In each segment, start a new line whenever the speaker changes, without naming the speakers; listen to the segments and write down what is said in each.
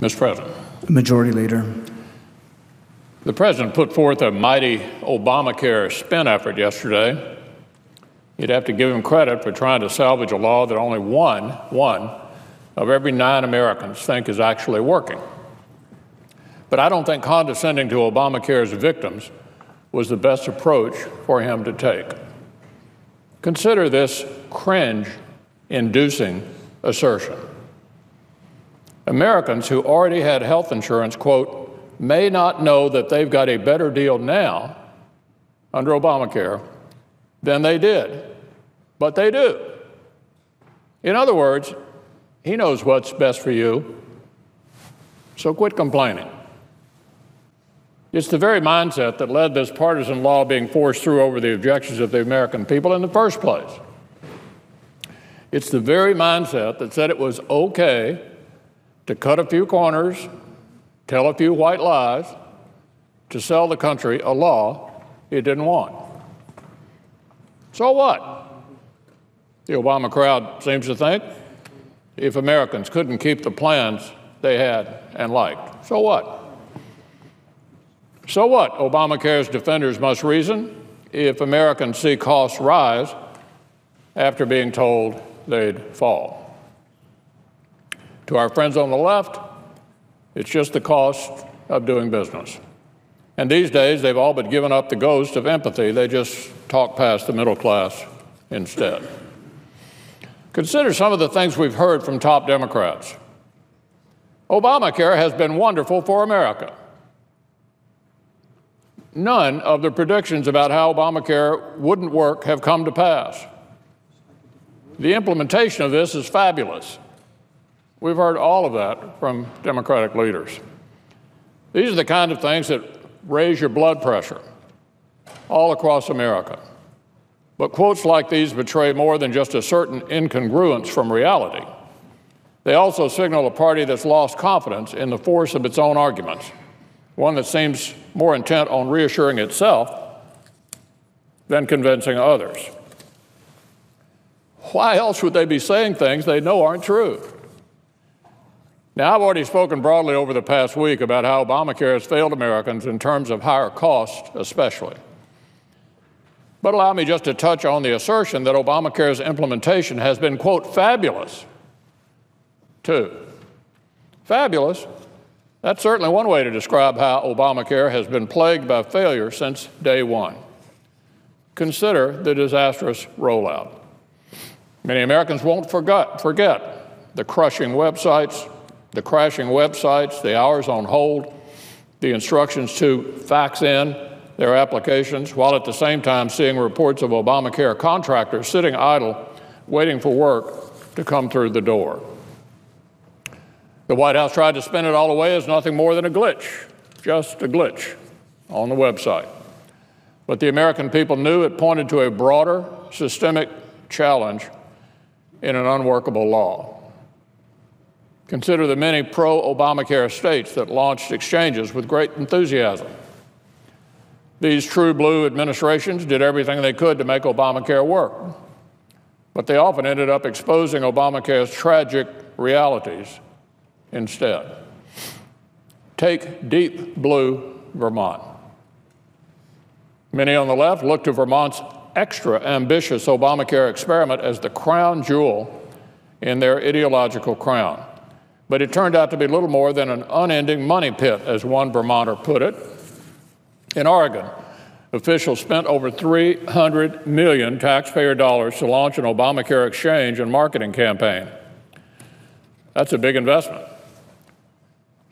Mr. President.
Majority Leader.
The President put forth a mighty Obamacare spin effort yesterday. You'd have to give him credit for trying to salvage a law that only one of every 9 Americans think is actually working. But I don't think condescending to Obamacare's victims was the best approach for him to take. Consider this cringe-inducing assertion. Americans who already had health insurance, quote, may not know that they've got a better deal now under Obamacare than they did, but they do. In other words, he knows what's best for you, so quit complaining. It's the very mindset that led this partisan law being forced through over the objections of the American people in the first place. It's the very mindset that said it was okay to cut a few corners, tell a few white lies, to sell the country a law it didn't want. So what? The Obama crowd seems to think if Americans couldn't keep the plans they had and liked, so what? So what, Obamacare's defenders must reason, if Americans see costs rise after being told they'd fall. To our friends on the left, it's just the cost of doing business. And these days, they've all but given up the ghost of empathy. They just talk past the middle class instead. Consider some of the things we've heard from top Democrats. Obamacare has been wonderful for America. None of the predictions about how Obamacare wouldn't work have come to pass. The implementation of this is fabulous. We've heard all of that from Democratic leaders. These are the kind of things that raise your blood pressure all across America. But quotes like these betray more than just a certain incongruence from reality. They also signal a party that's lost confidence in the force of its own arguments, one that seems more intent on reassuring itself than convincing others. Why else would they be saying things they know aren't true? Now, I've already spoken broadly over the past week about how Obamacare has failed Americans in terms of higher costs especially. But allow me just to touch on the assertion that Obamacare's implementation has been, quote, fabulous, too. Fabulous? That's certainly one way to describe how Obamacare has been plagued by failure since day one. Consider the disastrous rollout. Many Americans won't forget the crashing websites, the hours on hold, the instructions to fax in their applications, while at the same time seeing reports of Obamacare contractors sitting idle, waiting for work to come through the door. The White House tried to spin it all away as nothing more than a glitch, just a glitch on the website. But the American people knew it pointed to a broader systemic challenge in an unworkable law. Consider the many pro-Obamacare states that launched exchanges with great enthusiasm. These true blue administrations did everything they could to make Obamacare work, but they often ended up exposing Obamacare's tragic realities instead. Take deep blue Vermont. Many on the left look to Vermont's extra ambitious Obamacare experiment as the crown jewel in their ideological crown. But it turned out to be little more than an unending money pit, as one Vermonter put it. In Oregon, officials spent over $300 million taxpayer dollars to launch an Obamacare exchange and marketing campaign. That's a big investment.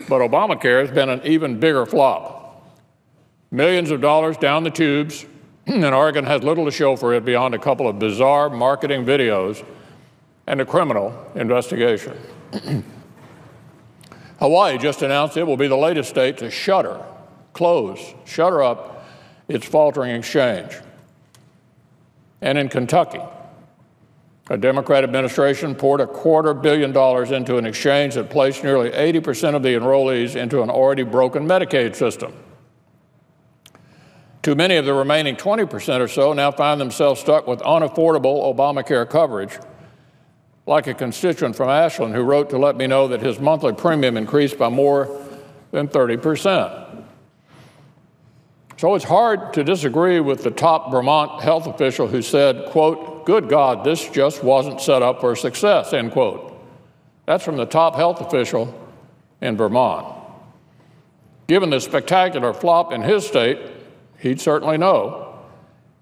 But Obamacare has been an even bigger flop. Millions of dollars down the tubes, and Oregon has little to show for it beyond a couple of bizarre marketing videos and a criminal investigation. Hawaii just announced it will be the latest state to shutter up its faltering exchange. And in Kentucky, a Democrat administration poured $250 million into an exchange that placed nearly 80% of the enrollees into an already broken Medicaid system. Too many of the remaining 20% or so now find themselves stuck with unaffordable Obamacare coverage like a constituent from Ashland who wrote to let me know that his monthly premium increased by more than 30%. So it's hard to disagree with the top Vermont health official who said, quote, "Good God, this just wasn't set up for success," end quote. That's from the top health official in Vermont. Given the spectacular flop in his state, he'd certainly know,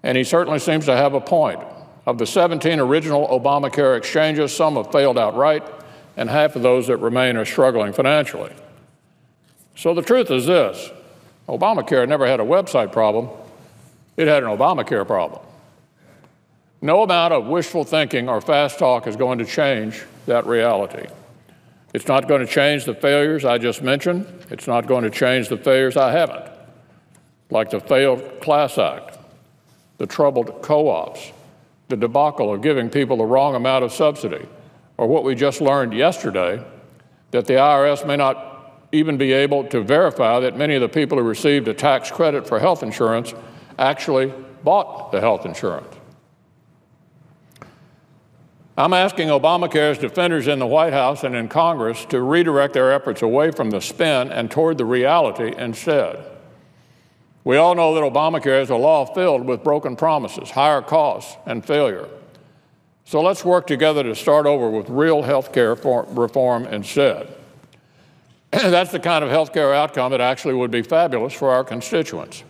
and he certainly seems to have a point. Of the 17 original Obamacare exchanges, some have failed outright, and half of those that remain are struggling financially. So the truth is this: Obamacare never had a website problem. It had an Obamacare problem. No amount of wishful thinking or fast talk is going to change that reality. It's not going to change the failures I just mentioned. It's not going to change the failures I haven't, like the failed Class Act, the troubled co-ops, the debacle of giving people the wrong amount of subsidy, or what we just learned yesterday, that the IRS may not even be able to verify that many of the people who received a tax credit for health insurance actually bought the health insurance. I'm asking Obamacare's defenders in the White House and in Congress to redirect their efforts away from the spin and toward the reality instead. We all know that Obamacare is a law filled with broken promises, higher costs, and failure. So let's work together to start over with real health care reform instead. That's the kind of health care outcome that actually would be fabulous for our constituents.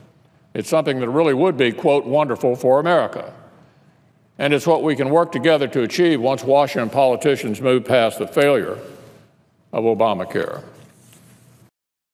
It's something that really would be, quote, wonderful for America. And it's what we can work together to achieve once Washington politicians move past the failure of Obamacare.